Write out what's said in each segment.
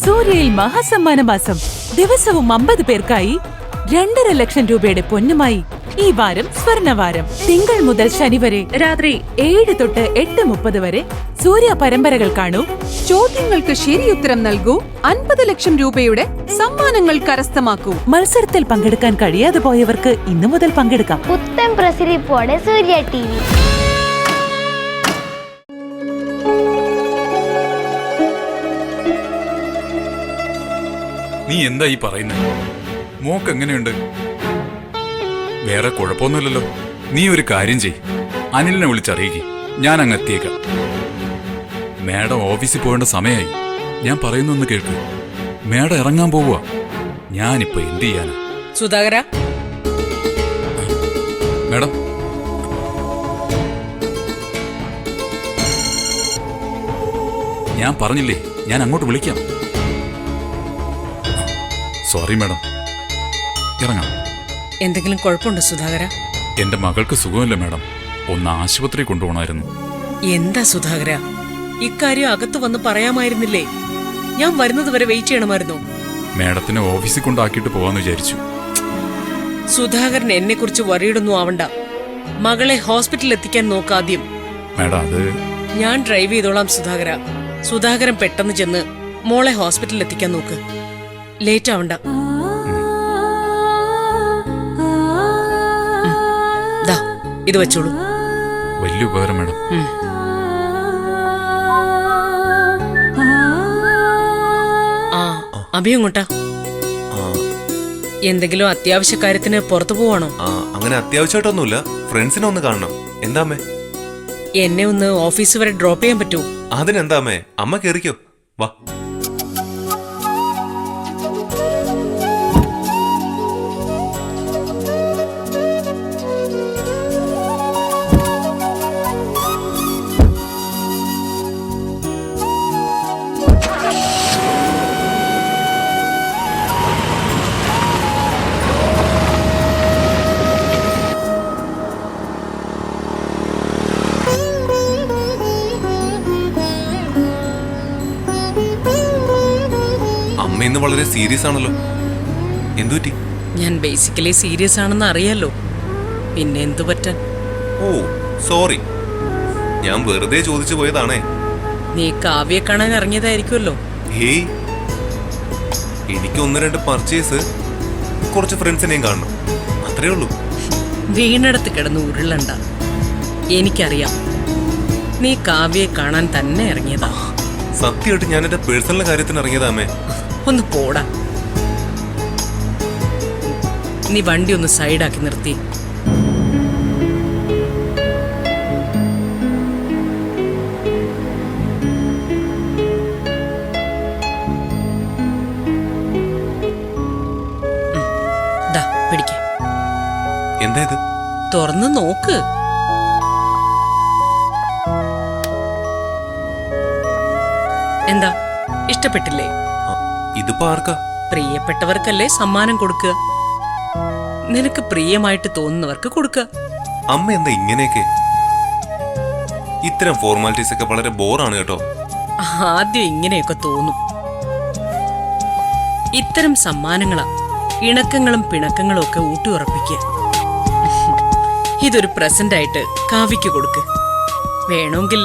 സൂര്യയിൽ മഹാസമ്മാന മാസം. ദിവസവും 50 പേർക്കായി 2.5 ലക്ഷം രൂപയുടെ പൊന്നുമായി ഈ വാരം സ്വർണവാരം. തിങ്കൾ മുതൽ ശനി വരെ രാത്രി 7 തൊട്ട് 8:30 വരെ സൂര്യ പരമ്പരകൾ കാണൂ. ചോദ്യങ്ങൾക്ക് ശരിയുത്തരം നൽകൂ. 50 ലക്ഷം രൂപയുടെ സമ്മാനങ്ങൾ കരസ്ഥമാക്കൂ. മത്സരത്തിൽ പങ്കെടുക്കാൻ കഴിയാതെ പോയവർക്ക് ഇന്നു മുതൽ പങ്കെടുക്കാം. പുത്തൻ പ്രസരിപ്പോടെ സൂര്യ TV. നീ എന്താ ഈ പറയുന്നത്? മോക്ക് എങ്ങനെയുണ്ട്? വേറെ കുഴപ്പമൊന്നുമില്ലല്ലോ. നീ ഒരു കാര്യം ചെയ്, അനിലിനെ വിളിച്ചറിയിക്കേ. ഞാൻ അങ്ങ് എത്തിയേക്കാം. മേഡം ഓഫീസിൽ പോകേണ്ട സമയമായി. ഞാൻ പറയുന്നൊന്ന് കേൾക്ക്. മേഡം ഇറങ്ങാൻ പോവുക. ഞാനിപ്പോ എന്ത് ചെയ്യാനാ? സുധാകര, മേഡം, ഞാൻ പറഞ്ഞില്ലേ, ഞാൻ അങ്ങോട്ട് വിളിക്കാം. സോറി മേഡം, ഇറങ്ങാം. എന്തെങ്കിലും കുഴപ്പമുണ്ടോ സുധാകര? എന്റെ മകൾക്ക് സുഖമില്ല മേഡം. ഒന്ന് ആശുപത്രി കൊണ്ടുപോകണമായിരുന്നു. എന്താ സുധാകര, ഇക്കാര്യം അകത്ത് വന്ന് പറയാമായിരുന്നില്ലേ? ഞാൻ വരുന്നത് വരെ വെയിറ്റ് ചെയ്യണമായിരുന്നു. മേഡത്തിനെ ഓഫീസിൽ കൊണ്ടാക്കിയിട്ട് പോവാന്ന് വിചാരിച്ചു. സുധാകരൻ എന്നെ കുറിച്ച് വറിയിടൊന്നും ആവണ്ട. മകളെ ഹോസ്പിറ്റലിൽ എത്തിക്കാൻ നോക്കാദ്യം. മേഡം, അത് ഞാൻ ഡ്രൈവ് ചെയ്തോളാം സുധാകര. സുധാകരൻ പെട്ടെന്ന് ചെന്ന് മോളെ ഹോസ്പിറ്റലിൽ എത്തിക്കാൻ നോക്ക്. ലേറ്റ് ആവണ്ട. ദാ ഇത് വെച്ചോളൂ. വലിയ ഉപകാരം മേഡം. ആ അഭിയങ്ങോട്ടാ? എന്തെങ്കിലും അത്യാവശ്യ കാര്യത്തിന് പുറത്തു പോവാണോ? അങ്ങനെ അത്യാവശ്യമായിട്ടൊന്നുമില്ല. ഫ്രണ്ട്സിനെ ഒന്ന് കാണണം. എന്താമ്മേ? എന്നെ ഒന്ന് ഓഫീസ് വരെ ഡ്രോപ്പ് ചെയ്യാൻ പറ്റുമോ? അതിനെന്താമ്മേ, അമ്മ കേറിക്കോ. വാ. ഇന്ന് വളരെ സീരിയസ് ആണല്ലോ. എന്തുപറ്റി? ഞാൻ ബേസിക്കലി സീരിയസ് ആണെന്ന് അറിയാലോ, പിന്നെ എന്തു പറ്റാൻ? ഓ സോറി, ഞാൻ വെറുതെ ചോദിച്ചു പോയതാണേ. നീ കാവ്യെ കാണാൻ ഇറങ്ങിയതായിരിക്കുമല്ലോ. ഹേയ്, എനിക്ക് 1-2 പർച്ചേസ്, കുറച്ച് ഫ്രണ്ട്സിനെയും കാണണം, അത്രേ ഉള്ളൂ. വീണടത്ത് കിടന്ന് ഉരുളണ്ട. എനിക്കറിയാം നീ കാവ്യെ കാണാൻ തന്നെ ഇറങ്ങിയതാ. സത്യമായിട്ട് ഞാൻ എന്റെ പേഴ്സണൽ കാര്യത്തിന് ഇറങ്ങിയതാമേ. ഒന്ന് പോടാ. നീ വണ്ടി ഒന്ന് സൈഡാക്കി നിർത്തി. പിടിക്ക. എന്താ ഇത്? തുറന്ന് നോക്ക്. എന്താ, ഇഷ്ടപ്പെട്ടില്ലേ? ഇതിപ്പോ ആർക്കാ? പ്രിയപ്പെട്ടവർക്കല്ലേ സമ്മാനം കൊടുക്കുക. നിനക്ക് പ്രിയമായിട്ട് തോന്നുന്നവർക്ക് കൊടുക്കുക. അമ്മ എന്താ ഇങ്ങനെയൊക്കെ? ഇത്തരം ഫോർമാലിറ്റീസ് ഒക്കെ വളരെ ബോറാണ് കേട്ടോ. ആദ്യം ഇങ്ങനെയൊക്കെ തോന്നും. ഇത്തരം സമ്മാനങ്ങളാ ഇണക്കങ്ങളും പിണക്കങ്ങളും ഒക്കെ ഊട്ടിയുറപ്പിക്കുക. ഇതൊരു പ്രസന്റ് ആയിട്ട് കാവ്യക്ക് കൊടുക്ക്. വേണമെങ്കിൽ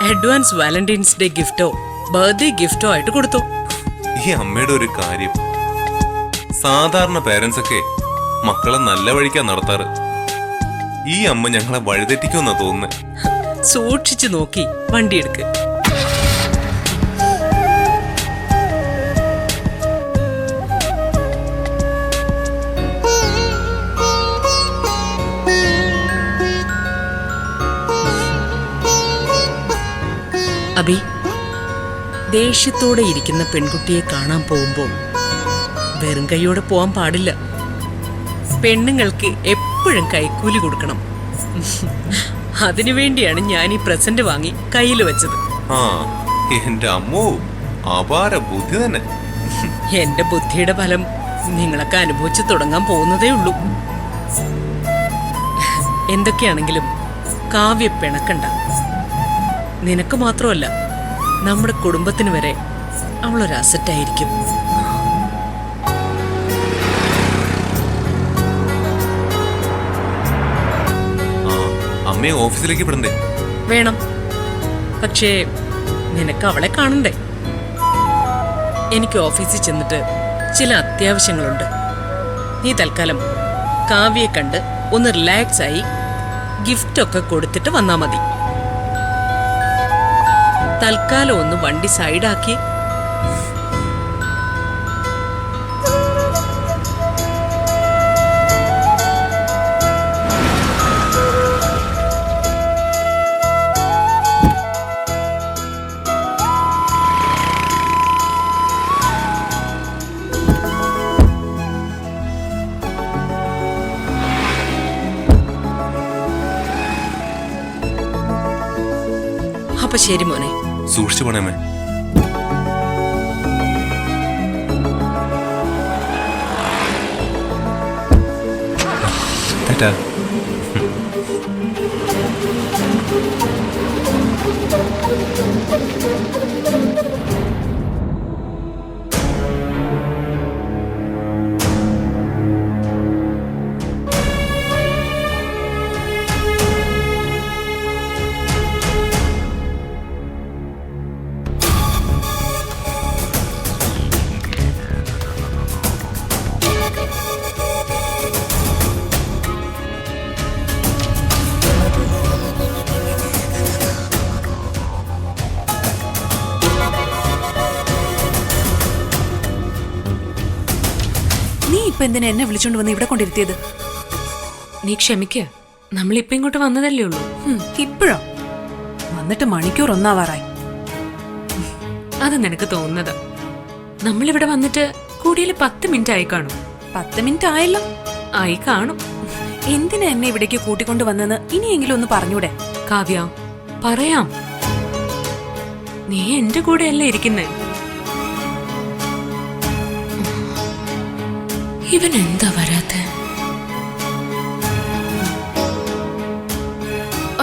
അഡ്വാൻസ് വാലന്റൈൻസ് ഡേ ഗിഫ്റ്റോ ബർത്ത്ഡേ ഗിഫ്റ്റോ ആയിട്ട് കൊടുത്തോ. ഈ അമ്മയുടെ ഒരു കാര്യം, സാധാരണ പേരൻസ് ഒക്കെ മക്കളെ നല്ല വഴിക്കാ നടത്താറ്. ഈ അമ്മ ഞങ്ങളെ വഴിതെറ്റിക്കുമെന്നാ തോന്നുന്നത്. സൂക്ഷിച്ചു നോക്കി വണ്ടി എടുക്ക്. അബി, ദേഷ്യത്തോടെ ഇരിക്കുന്ന പെൺകുട്ടിയെ കാണാൻ പോകുമ്പോ വെറും കൈയോടെ പോവാൻ പാടില്ല. പെണ്ണുങ്ങൾക്ക് എപ്പോഴും കൈക്കൂലി കൊടുക്കണം. അതിനുവേണ്ടിയാണ് ഞാൻ ഈ പ്രസന്റ് വാങ്ങി കയ്യിൽ വെച്ചത്. ആ, എന്റെ അമ്മോ, അപാര ബുദ്ധി തന്നെ. എന്റെ ബുദ്ധിയുടെ ഫലം നിങ്ങളൊക്കെ അനുഭവിച്ചു തുടങ്ങാൻ പോകുന്നതേ ഉള്ളൂ. എന്തൊക്കെയാണെങ്കിലും കാവ്യ പിണക്കണ്ട. നിനക്ക് മാത്രമല്ല, നമ്മുടെ കുടുംബത്തിന് വരെ അവളൊരു അസറ്റായിരിക്കും. അമ്മയെ ഓഫീസിലേക്ക് വിടണ്ടേ? വേണം, പക്ഷേ നിനക്ക് അവളെ കാണണ്ടേ? എനിക്ക് ഓഫീസിൽ ചെന്നിട്ട് ചില അത്യാവശ്യങ്ങളുണ്ട്. നീ തൽക്കാലം കാവ്യയെ കണ്ട് ഒന്ന് റിലാക്സ് ആയി ഗിഫ്റ്റൊക്കെ കൊടുത്തിട്ട് വന്നാ മതി. തൽക്കാലം ഒന്ന് വണ്ടി സൈഡാക്കി. അപ്പൊ ശരി മോനെ. സൂക്ഷിച്ചു പോണേ അമ്മേ. ടാറ്റാ. നീ ഇപ്പൊ എന്തിനാ എന്നെ വിളിച്ചോണ്ട് വന്ന് ഇവിടെ കൊണ്ടിരുത്തിയത്? നീ ക്ഷമിക്ക, നമ്മളിപ്പോ ഇങ്ങോട്ട് വന്നതല്ലേ ഉള്ളൂ. ഇപ്പോഴോ? വന്നിട്ട് മണിക്കൂർ ഒന്നാവാറായി. അത് നിനക്ക് തോന്നുന്നത്. നമ്മളിവിടെ വന്നിട്ട് കൂടിയാൽ 10 മിനിറ്റ് ആയി കാണും. 10 മിനിറ്റ് ആയല്ലോ. ആയി കാണും. എന്തിനാ എന്നെ ഇവിടേക്ക് കൂട്ടിക്കൊണ്ട് വന്നെന്ന് ഇനിയെങ്കിലും ഒന്ന് പറഞ്ഞൂടെ? കാവ്യ, പറയാം. നീ എന്റെ കൂടെയല്ലേ ഇരിക്കുന്നേ. ഇവൻ എന്താ വരാത്ത?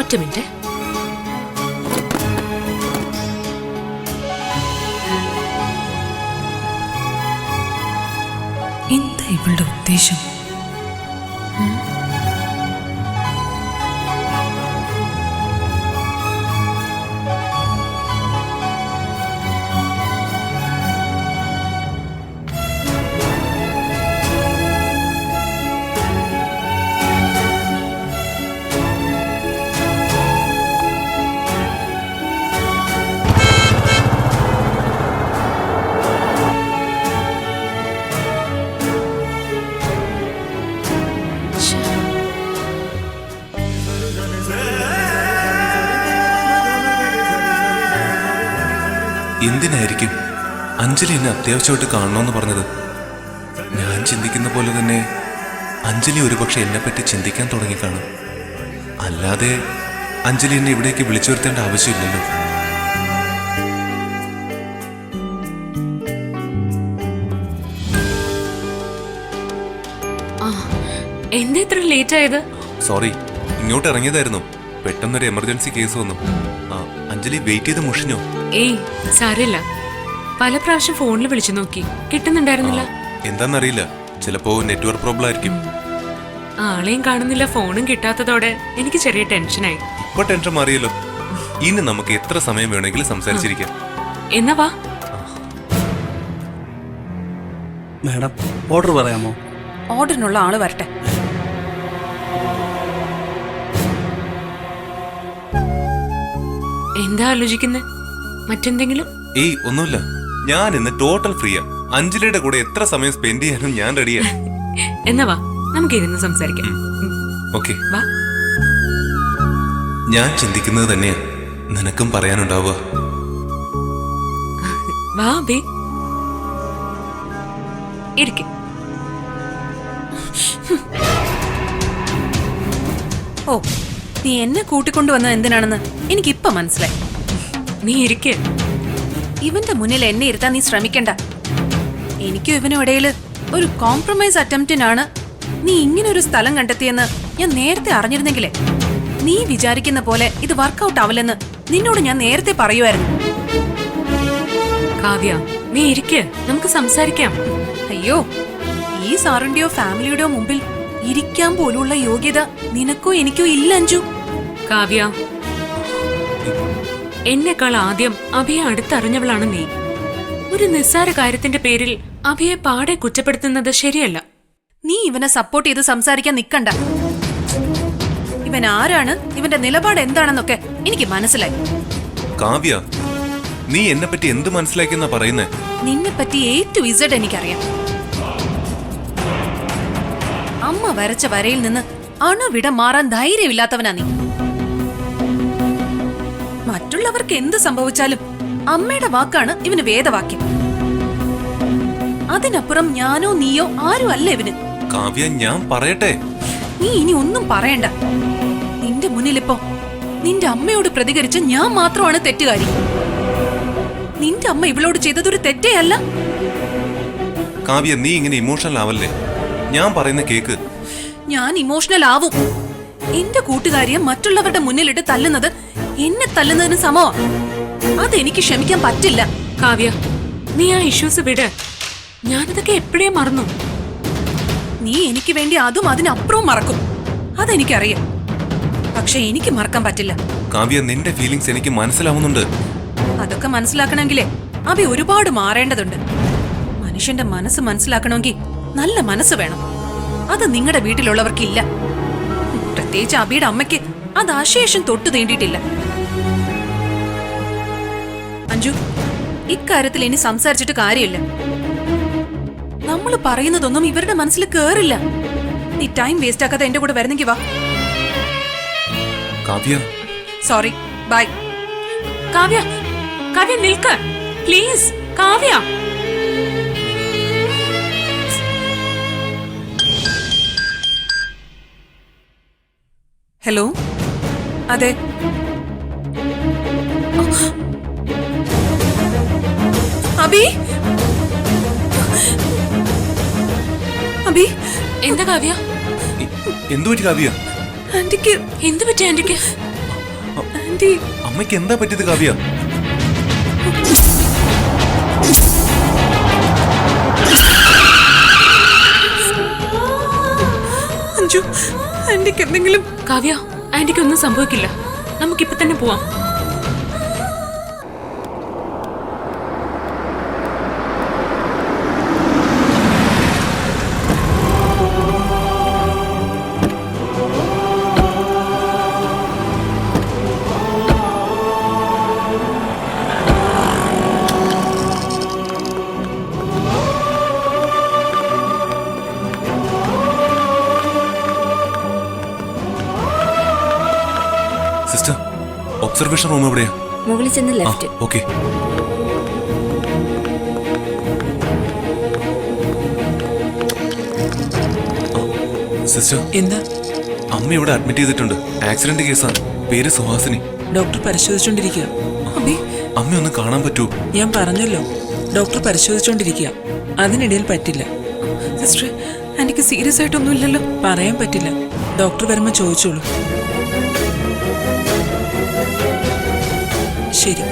ഒറ്റ മിനിറ്റ്. എന്താ ഇവളുടെ ഉദ്ദേശം? എന്തിനായിരിക്കും അഞ്ജലി എന്നെ അത്യാവശ്യമായിട്ട് കാണണമെന്ന് പറഞ്ഞത്? ഞാൻ ചിന്തിക്കുന്ന പോലെ തന്നെ അഞ്ജലി ഒരുപക്ഷെ എന്നെപ്പറ്റി ചിന്തിക്കാൻ തുടങ്ങിക്കാണും. അല്ലാതെ അഞ്ജലി എന്നെ ഇവിടേക്ക് വിളിച്ചു വരുത്തേണ്ട ആവശ്യമില്ലല്ലോ. എന്താ ഇത്ര ലേറ്റ് ആയത്? സോറി, ഇങ്ങോട്ട് ഇറങ്ങിയതായിരുന്നു. പെട്ടെന്നൊരു എമർജൻസി കേസ് വന്നു. അഞ്ജലി വെയിറ്റ് ചെയ്ത് മുഷിഞ്ഞോ? ഏയ് സാരമില്ല. പല പ്രാവശ്യം ഫോണിൽ വിളിച്ചു നോക്കി, കിട്ടുന്നുണ്ടായിരുന്നില്ല. എന്താന്നറിയില്ല, ചിലപ്പോ നെറ്റ്വർക്ക് പ്രോബ്ലം ആയിരിക്കും. ആളെയും കാണുന്നില്ല, ഫോണും കിട്ടാത്തതോടെ എനിക്ക് ചെറിയ ടെൻഷനായി. ഇപ്പൊ ടെൻഷൻ മാറിയല്ലോ. ഇനി നമുക്ക് എത്ര സമയം വേണമെങ്കിലും സംസാരിച്ചിരിക്കാം. എന്നാ വാ. മാഡം, ഓർഡർ പറയാമോ? ഓർഡറിനുള്ള ആള് വരട്ടെ. എന്താ ആലോചിക്കുന്നത്? മറ്റെന്തെങ്കിലും? ഏയ് ഒന്നുമില്ല, ഞാൻ ഇന്ന് ടോട്ടൽ ഫ്രീയാ. അഞ്ജലിയുടെ കൂടെ എത്ര സമയം സ്പെൻഡ് ചെയ്യാനും ഞാൻ റെഡിയാ. എന്നാ വാ, നമുക്ക് ഇരുന്ന് സംസാരിക്കാം. ഓക്കെ, വാ. ഞാൻ ചിന്തിക്കുന്നത് തന്നെയാ നിനക്കും പറയാനുണ്ടാവുക. വാ ബേ, ഇരിക്കും. ഓ, നീ എന്നെ കൂട്ടിക്കൊണ്ടുവന്നത് എന്തിനാണെന്ന് എനിക്കിപ്പൊ മനസ്സിലായി. നീ ഇരിക്ക്. ഇവന്റെ മുന്നിൽ എന്നെ ഇരുത്താൻ നീ ശ്രമിക്കണ്ട. എനിക്കും ഇവനും ഇടയിൽ ഒരു കോംപ്രമൈസ് അറ്റംപ്റ്റിനാണ് നീ ഇങ്ങനെ ഒരു സ്ഥലം കണ്ടെത്തിയെന്ന് ഞാൻ നേരത്തെ അറിഞ്ഞിരുന്നെങ്കിലേ നീ വിചാരിക്കുന്ന പോലെ ഇത് വർക്കൗട്ട് ആവില്ലെന്ന് നിന്നോട് ഞാൻ നേരത്തെ പറയുമായിരുന്നു. കാവ്യ, നീ ഇരിക്ക്, നമുക്ക് സംസാരിക്കാം. അയ്യോ, ഈ സാറിന്റെയോ ഫാമിലിയുടെയോ മുമ്പിൽ ഇരിക്കാൻ പോലുള്ള യോഗ്യത നിനക്കോ എനിക്കോ ഇല്ല അഞ്ജു. കാവ്യ, എന്നെക്കാൾ ആദ്യം അഭിയെ അടുത്തറിഞ്ഞവളാണ് നീ. ഒരു നിസ്സാര കാര്യത്തിന്റെ പേരിൽ അഭിയെ പാടെ കുറ്റപ്പെടുത്തുന്നത് ശരിയല്ല. നീ ഇവനെ സപ്പോർട്ട് ചെയ്ത് സംസാരിക്കാൻ നിക്കണ്ട. ഇവൻ ആരാണ്, ഇവന്റെ നിലപാട് എന്താണെന്നൊക്കെ എനിക്ക് മനസ്സിലായി. കാവ്യ, നീ എന്നെ പറ്റി എന്ത് മനസ്സിലാക്കിയെന്നാ പറയുന്നേ? നിന്നെ പറ്റി A to Z എനിക്കറിയാം. അമ്മ വരച്ച വരയിൽ നിന്ന് അണുവിട മാറാൻ ധൈര്യമില്ലാത്തവനാ നീ. മറ്റുള്ളവർക്ക് എന്ത് സംഭവിച്ചാലും അമ്മയുടെ വാക്കാണ് ഇവന് വേദവാക്യം. അതിനപ്പുറം ഞാനോ നീയോ ആരും അല്ല ഇവന്. കാവ്യ, ഞാൻ പറയട്ടെ. നീ ഇനി ഒന്നും പറയണ്ട. നിന്റെ മുന്നിലിപ്പോ നിന്റെ അമ്മയോട് പ്രതികരിച്ച് ഞാൻ മാത്രമാണ് തെറ്റുകാരി. നിന്റെ അമ്മ ഇവളോട് ചെയ്തതൊരു തെറ്റേ അല്ല. കാവ്യ, നീ ഇങ്ങനെ ഇമോഷണൽ ആവല്ലേ. ഞാൻ പറയുന്ന കേക്ക്. ഞാൻ ഇമോഷണൽ ആവും. എന്റെ കൂട്ടുകാരിയെ മറ്റുള്ളവരുടെ മുന്നിലിട്ട് തല്ലുന്നത് എന്നെ തല്ലുന്നതിന് സമമാ. അതെനിക്ക് ക്ഷമിക്കാൻ പറ്റില്ല. കാവ്യ, നീ ആ ഇഷ്യൂസ് വിട്. ഞാനതൊക്കെ എപ്പോഴേ മറന്നു. നീ എനിക്ക് വേണ്ടി അതും അതിനപ്പുറവും മറക്കും, അതെനിക്കറിയാം. പക്ഷെ എനിക്ക് മറക്കാൻ പറ്റില്ല. കാവ്യ, നിന്റെ ഫീലിങ്സ് എനിക്ക് മനസ്സിലാവുന്നുണ്ട്. അതൊക്കെ മനസ്സിലാക്കണമെങ്കിലേ അഭി ഒരുപാട് മാറേണ്ടതുണ്ട്. മനുഷ്യന്റെ മനസ്സ് മനസ്സിലാക്കണമെങ്കിൽ നല്ല മനസ്സ് വേണം. അത് നിങ്ങളുടെ വീട്ടിലുള്ളവർക്കില്ല. പ്രത്യേകിച്ച് അഭിയുടെ അമ്മയ്ക്ക് അത് അശേഷം തൊട്ടു തീണ്ടിയിട്ടില്ല. അഞ്ജു, ഇക്കാര്യത്തിൽ ഇനി സംസാരിച്ചിട്ട് കാര്യമില്ല. നമ്മൾ പറയുന്നതൊന്നും ഇവരുടെ മനസ്സിൽ കേറില്ല. നീ ടൈം വേസ്റ്റ് ആക്കാതെ എന്റെ കൂടെ വരുന്നെങ്കിൽ വാ. Kavya, sorry, bye. കാവ്യ, കാവ്യ നിൽക്ക് പ്ലീസ്. കാവ്യ, ഹലോ, അതെ. അബി, അബി, എന്താ കാവ്യ? എന്തു പറ്റി കാവ്യ? ആന്റിക്ക് എന്ത് പറ്റി ആന്റിക്ക്? ആന്റി, അമ്മയ്ക്ക് എന്താ പറ്റിയത് കാവ്യ? അഞ്ജു, ആന്റിക്ക് എന്തെങ്കിലും? കാവ്യ, ആന്റിക്ക് ഒന്നും സംഭവിക്കില്ല. നമുക്കിപ്പൊ തന്നെ പോവാം. സിസ്റ്റർ, ഒബ്സർവേഷൻ റൂം എവിടെയാ? മുകളിൽ ചെന്ന് ലെഫ്റ്റ്. ഓക്കെ. സിസ്റ്റർ, എന്താ? അമ്മ ഇവിടെ അഡ്മിറ്റ് ചെയ്തിട്ടുണ്ട്. ആക്സിഡന്റ് കേസാണ്. പേര് സുഹാസിനി. ഡോക്ടർ പരിശോധിച്ചോണ്ടിരിക്കുക. അമ്മ ഒന്ന് കാണാൻ പറ്റൂ? ഞാൻ പറഞ്ഞല്ലോ, ഡോക്ടർ പരിശോധിച്ചോണ്ടിരിക്കുക. അതിനിടയിൽ പറ്റില്ല. സിസ്റ്റർ, ആന്റിക്ക് സീരിയസ് ആയിട്ടൊന്നുമില്ലല്ലോ? പറയാൻ പറ്റില്ല. ഡോക്ടർ വരുമ്പോ ചോദിച്ചോളൂ. ശരി.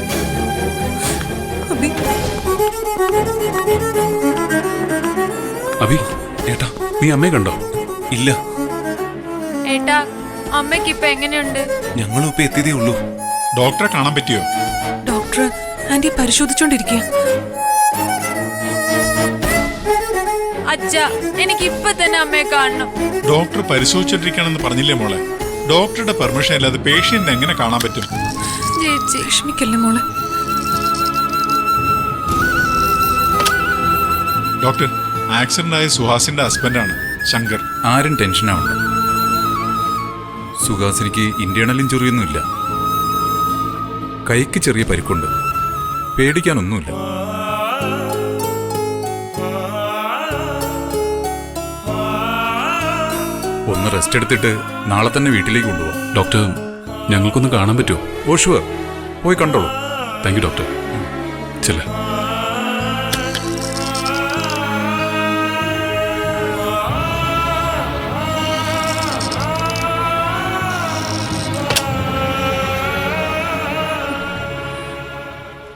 അഭി, ഏട്ടാ, നീ അമ്മയെ കണ്ടോ? ഇല്ല. ഏട്ടാ, അമ്മയ്ക്ക് ഇപ്പൊ എങ്ങനെയുണ്ട്? ഞങ്ങളും ഇപ്പൊ എത്തിയതേ ഉള്ളൂ. ഡോക്ടറെ കാണാൻ പറ്റിയോ? ഡോക്ടർ ആന്റിയെ പരിശോധിച്ചോണ്ടിരിക്കുക. അച്ഛ, എനിക്ക് ഇപ്പൊ തന്നെ അമ്മയെ കാണണം. ഡോക്ടർ പരിശോധിച്ചോണ്ടിരിക്കണമെന്ന് പറഞ്ഞില്ലേ മോളെ? ഡോക്ടറുടെ പെർമിഷൻ ഇല്ലാതെ പേഷ്യന്റിനെ എങ്ങനെ കാണാൻ പറ്റും? ചേച്ചി, വിഷമിക്കല്ലേ മോളെ. ഡോക്ടർ, ആക്സിഡന്റ് ആയ സുഹാസിന്റെ ഹസ്ബൻഡാണ് ശങ്കർ. ആരും ടെൻഷനാവണ്ട. സുഹാസിനിക്ക് ഇന്റേണൽ ഇഞ്ചുറിയൊന്നുമില്ല. കൈക്ക് ചെറിയ പരിക്കുണ്ട്. പേടിക്കാനൊന്നുമില്ല. ഒന്ന് റെസ്റ്റ് എടുത്തിട്ട് നാളെ തന്നെ വീട്ടിലേക്ക് കൊണ്ടുപോകാം. ഡോക്ടർ, ഞങ്ങൾക്കൊന്ന് കാണാൻ പറ്റുമോ? ഓ ഷുവർ, പോയി കണ്ടോളൂ. Thank you doctor. ചെല്ല.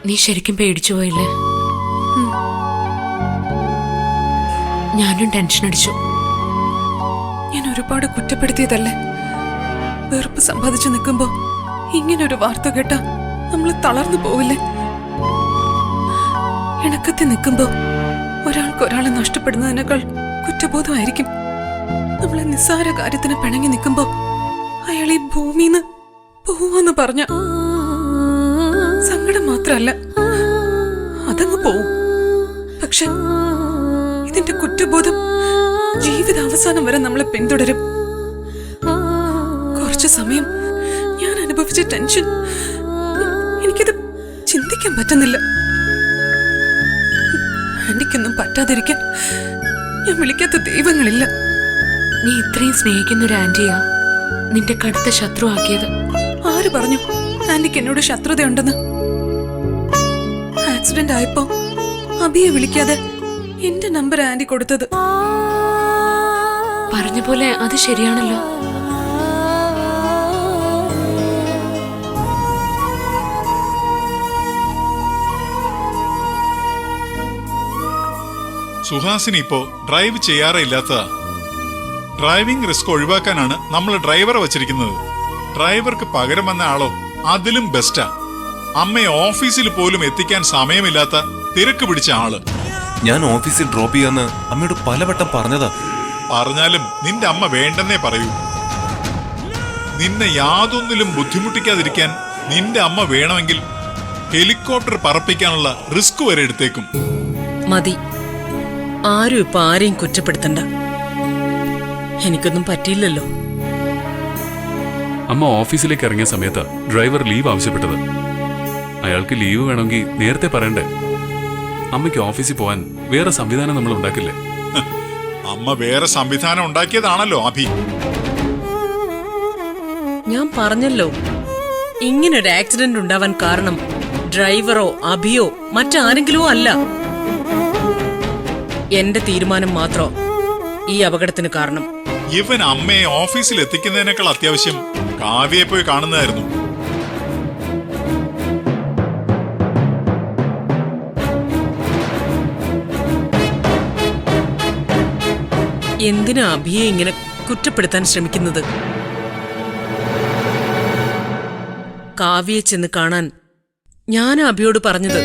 നീ ശരിക്കും പേടിച്ചു പോയില്ലേ? ഞാനും ടെൻഷൻ അടിച്ചു. ഞാൻ ഒരുപാട് കുറ്റപ്പെടുത്തിയതല്ലേ? വെറുപ്പ് സമ്പാദിച്ചു നിൽക്കുമ്പോ ഇങ്ങനൊരു വാർത്ത കേട്ടാ നമ്മൾ തളർന്നു പോവില്ലേ? ഇണക്കത്തിൽ നിൽക്കുമ്പോ ഒരാൾക്ക് ഒരാളെ നഷ്ടപ്പെടുന്നതിനേക്കാൾ കുറ്റബോധമായിരിക്കും നമ്മളെ നിസ്സാര കാര്യത്തിന് പിണങ്ങി നിൽക്കുമ്പോ അയാൾ ഈ ഭൂമിന്ന് പോവാന്ന് പറഞ്ഞ സങ്കടം മാത്രല്ല, അതങ്ങ് പോവും. പക്ഷെ ഇതിന്റെ കുറ്റബോധം ജീവിതാവസാനം വരെ നമ്മളെ പിന്തുടരും. കുറച്ചു സമയം ഞാൻ അനുഭവിച്ച ടെൻഷൻ എനിക്കത് ചിന്തിക്കാൻ പറ്റുന്നില്ല. ആന്റിക്കൊന്നും പറ്റാതിരിക്കാൻ ഞാൻ വിളിക്കാത്ത ദൈവങ്ങളില്ല. നീ ഇത്രയും സ്നേഹിക്കുന്ന ഒരു ആന്റിയാ നിന്റെ കടുത്ത ശത്രു ആക്കിയത്. ആര് പറഞ്ഞു ആന്റിക്ക് എന്നോട് ശത്രുതയുണ്ടെന്ന്? ആക്സിഡന്റ് ആയപ്പോ അബിയെ വിളിക്കാതെ എന്റെ നമ്പർ ആന്റി കൊടുത്തത്. പറഞ്ഞ പോലെ അത് ശരിയാണല്ലോ. സുഹാസിനി ഇപ്പോ ഡ്രൈവ് ചെയ്യാറേ ഇല്ലാത്തതാ. ഡ്രൈവിംഗ് റിസ്ക് ഒഴിവാക്കാനാണ് നമ്മൾ ഡ്രൈവറെ വച്ചിരിക്കുന്നത്. ഡ്രൈവർക്ക് പകരം വന്ന ആളോ അതിലും ബെസ്റ്റാ. അമ്മയെ ഓഫീസിൽ പോലും എത്തിക്കാൻ സമയമില്ലാത്ത തിരക്ക് പിടിച്ച ആള്. ഞാൻ ഓഫീസിൽ ഡ്രോപ്പ് ചെയ്യാന്ന് അമ്മയോട് പലവട്ടം പറഞ്ഞതാ. പറഞ്ഞാലും നിന്റെ അമ്മ വേണ്ടെന്നേ പറയൂ. നിന്നെ യാതൊന്നിലും ബുദ്ധിമുട്ടിക്കാതിരിക്കാൻ നിന്റെ അമ്മ വേണമെങ്കിൽ ഹെലികോപ്റ്റർ പറപ്പിക്കാനുള്ള റിസ്ക് വരെ എടുത്തേക്കും. മതി, ആരും ഇപ്പൊ ആരെയും കുറ്റപ്പെടുത്തണ്ട. എനിക്കൊന്നും പറ്റിയില്ലല്ലോ. അമ്മ ഓഫീസിലേക്ക് ഇറങ്ങിയ സമയത്ത് ഡ്രൈവർ ലീവ് ആവശ്യപ്പെട്ടത്. അയാൾക്ക് ലീവ് വേണമെങ്കിൽ നേരത്തെ പറയണ്ടേ? അമ്മയ്ക്ക് ഓഫീസിൽ പോവാൻ വേറെ സംവിധാനം നമ്മൾ ഉണ്ടാക്കില്ലേ? അമ്മ വേറെ സംവിധാനം ഉണ്ടാക്കിയതാണല്ലോ അഭി. ഞാൻ പറഞ്ഞല്ലോ, ഇങ്ങനൊരു ആക്സിഡന്റ് ഉണ്ടാവാൻ കാരണം ഡ്രൈവറോ അഭിയോ മറ്റാരെങ്കിലോ അല്ല. എന്റെ തീരുമാനം മാത്രം ഈ അപകടത്തിന് കാരണം. ഇവൻ അമ്മയെ ഓഫീസിൽ എത്തിക്കുന്നതിനേക്കാൾ അത്യാവശ്യം കാവ്യയെ പോയി കാണുന്നതായിരുന്നു. എന്തിനാ അഭിയെ ഇങ്ങനെ കുറ്റപ്പെടുത്താൻ ശ്രമിക്കുന്നത്? കാവ്യയെ ചെന്ന് കാണാൻ ഞാൻ അഭിയോട് പറഞ്ഞത്.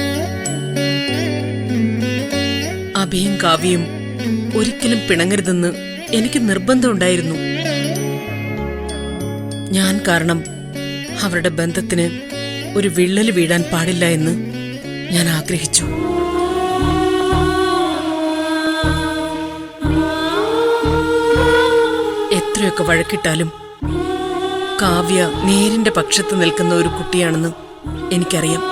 അഭിയും കാവ്യയും ഒരിക്കലും പിണങ്ങരുതെന്ന് എനിക്ക് നിർബന്ധമുണ്ടായിരുന്നു. ഞാൻ കാരണം അവരുടെ ബന്ധത്തിന് ഒരു വിള്ളല് വീഴാൻ പാടില്ല എന്ന് ഞാൻ ആഗ്രഹിച്ചു. എത്രയൊക്കെ വഴക്കിട്ടാലും കാവ്യ നേരിന്റെ പക്ഷത്ത് നിൽക്കുന്ന ഒരു കുട്ടിയാണെന്ന് എനിക്കറിയാം.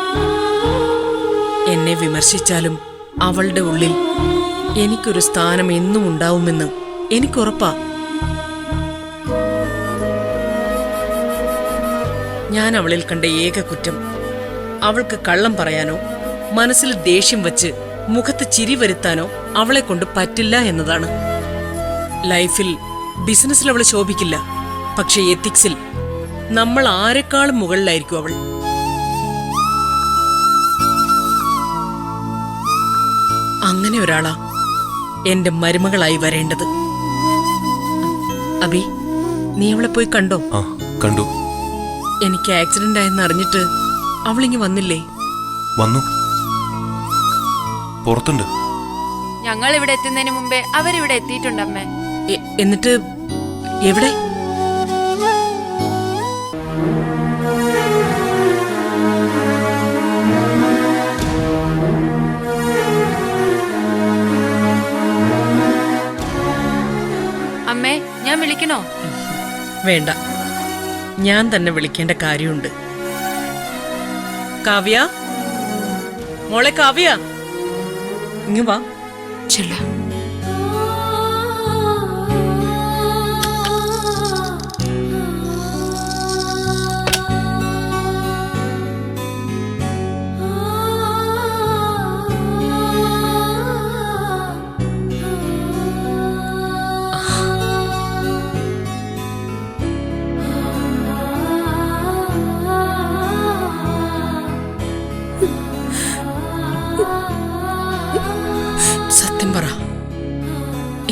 എന്നെ വിമർശിച്ചാലും അവളുടെ ഉള്ളിൽ എനിക്കൊരു സ്ഥാനം എന്നും ഉണ്ടാവുമെന്ന് എനിക്കുറപ്പാ. ഞാൻ അവളിൽ കണ്ട ഏക കുറ്റം അവൾക്ക് കള്ളം പറയാനോ മനസ്സിൽ ദേഷ്യം വച്ച് മുഖത്ത് ചിരി വരുത്താനോ അവളെ കൊണ്ട് പറ്റില്ല എന്നതാണ്. ലൈഫിൽ ബിസിനസ്സിൽ അവൾ ശോഭിക്കില്ല, പക്ഷെ എത്തിക്സിൽ നമ്മൾ ആരെക്കാളും മുകളിലായിരിക്കും അവൾ. അങ്ങനെ ഒരാളാ എന്റെ മരുമകളായി വരേണ്ടത്. അബി, നീ അവളെ പോയി കണ്ടോ? ആ, കണ്ടു. എനിക്ക് ആക്സിഡന്റ് ആയെന്ന് അറിഞ്ഞിട്ട് അവളിങ്ങി വന്നില്ലേ? വന്നു, പുറത്തുണ്ട്. ഞങ്ങൾ ഇവിടെ എത്തുന്നതിന് മുമ്പേ അവരിവിടെ എത്തിയിട്ടുണ്ടമ്മേ. എന്നിട്ട് എവിടെ? അമ്മേ, ഞാൻ വിളിക്കണോ? വേണ്ട, ഞാൻ തന്നെ വിളിക്കേണ്ട കാര്യമുണ്ട്. കാവ്യ, മോളെ കാവ്യ, ഇങ്ങ് വാ. ചെല്ല. സത്യം പറ,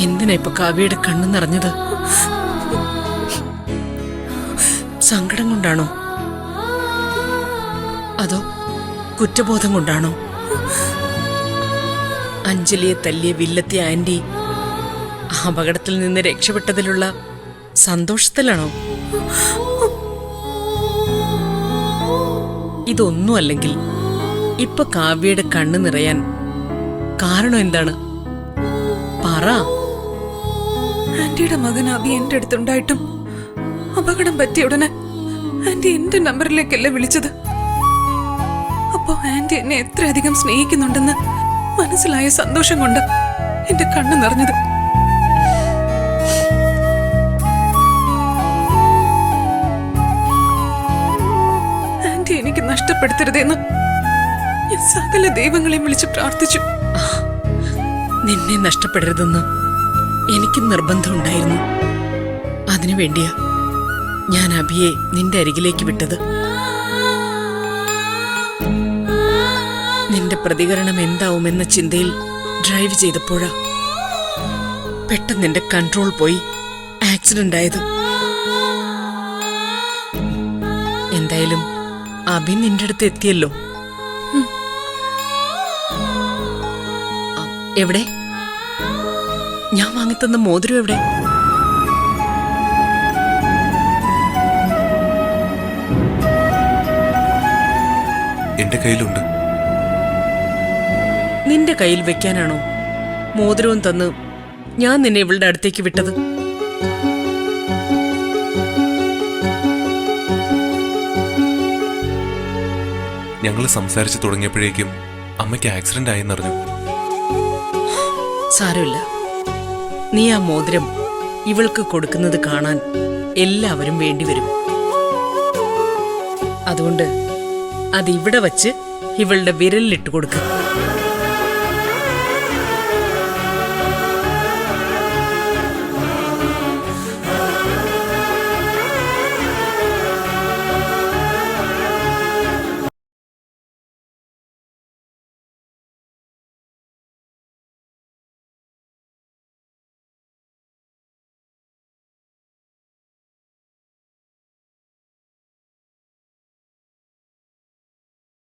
എന്തിനാ ഇപ്പൊ കാവ്യയുടെ കണ്ണു നിറഞ്ഞത്? സങ്കടം കൊണ്ടാണോ അതോ കുറ്റബോധം കൊണ്ടാണോ? അഞ്ജലിയെ തല്ലിയ വില്ലത്തി ആന്റി അപകടത്തിൽ നിന്ന് രക്ഷപ്പെട്ടതിലുള്ള സന്തോഷത്തിലാണോ? ഇതൊന്നുമല്ലെങ്കിൽ ഇപ്പൊ കാവ്യയുടെ കണ്ണു നിറയാൻ കാരണം എന്താണ്? പറ. ആന്റിയുടെ മകൻ അഭി എന്റെ അടുത്തുണ്ടായിട്ടും അപകടം പറ്റിയ ഉടനെ ആന്റി എന്റെ നമ്പറിലേക്കല്ലേ വിളിച്ചത്. അപ്പോ ആന്റി എന്നെ എത്രയധികം സ്നേഹിക്കുന്നുണ്ടെന്ന് മനസ്സിലായ സന്തോഷം കൊണ്ട് എന്റെ കണ്ണു നിറഞ്ഞത്. ആന്റി എനിക്ക് നഷ്ടപ്പെടുത്തരുതെന്ന് ഞാൻ സകല ദൈവങ്ങളെയും വിളിച്ച് പ്രാർത്ഥിച്ചു. നിന്നെ നഷ്ടപ്പെടരുതെന്ന് എനിക്ക് നിർബന്ധമുണ്ടായിരുന്നു. അതിനുവേണ്ടിയാ ഞാൻ അഭിയെ നിന്റെ അരികിലേക്ക് വിട്ടത്. നിന്റെ പ്രതികരണം എന്താവുമെന്ന ചിന്തയിൽ ഡ്രൈവ് ചെയ്തപ്പോഴാ പെട്ടെന്ന് എന്റെ കൺട്രോൾ പോയി ആക്സിഡന്റ് ആയത്. എന്തായാലും അഭി നിന്റെ അടുത്ത് എത്തിയല്ലോ. എവിടെ? ഞാൻ വാങ്ങിത്തന്ന മോതിരം എവിടെ? എന്റെ കയ്യിലുണ്ട്. നിന്റെ കയ്യിൽ വെക്കാനാണോ മോതിരവും തന്ന് ഞാൻ നിന്നെ ഇവളുടെ അടുത്തേക്ക് വിട്ടത്? ഞങ്ങൾ സംസാരിച്ചു തുടങ്ങിയപ്പോഴേക്കും അമ്മയ്ക്ക് ആക്സിഡന്റ് ആയെന്നറിഞ്ഞു. സാരമില്ല, നീ ആ മോതിരം ഇവൾക്ക് കൊടുക്കുന്നത് കാണാൻ എല്ലാവരും വേണ്ടിവരും. അതുകൊണ്ട് അതിവിടെ വച്ച് ഇവളുടെ വിരലിലിട്ട് കൊടുക്കുക.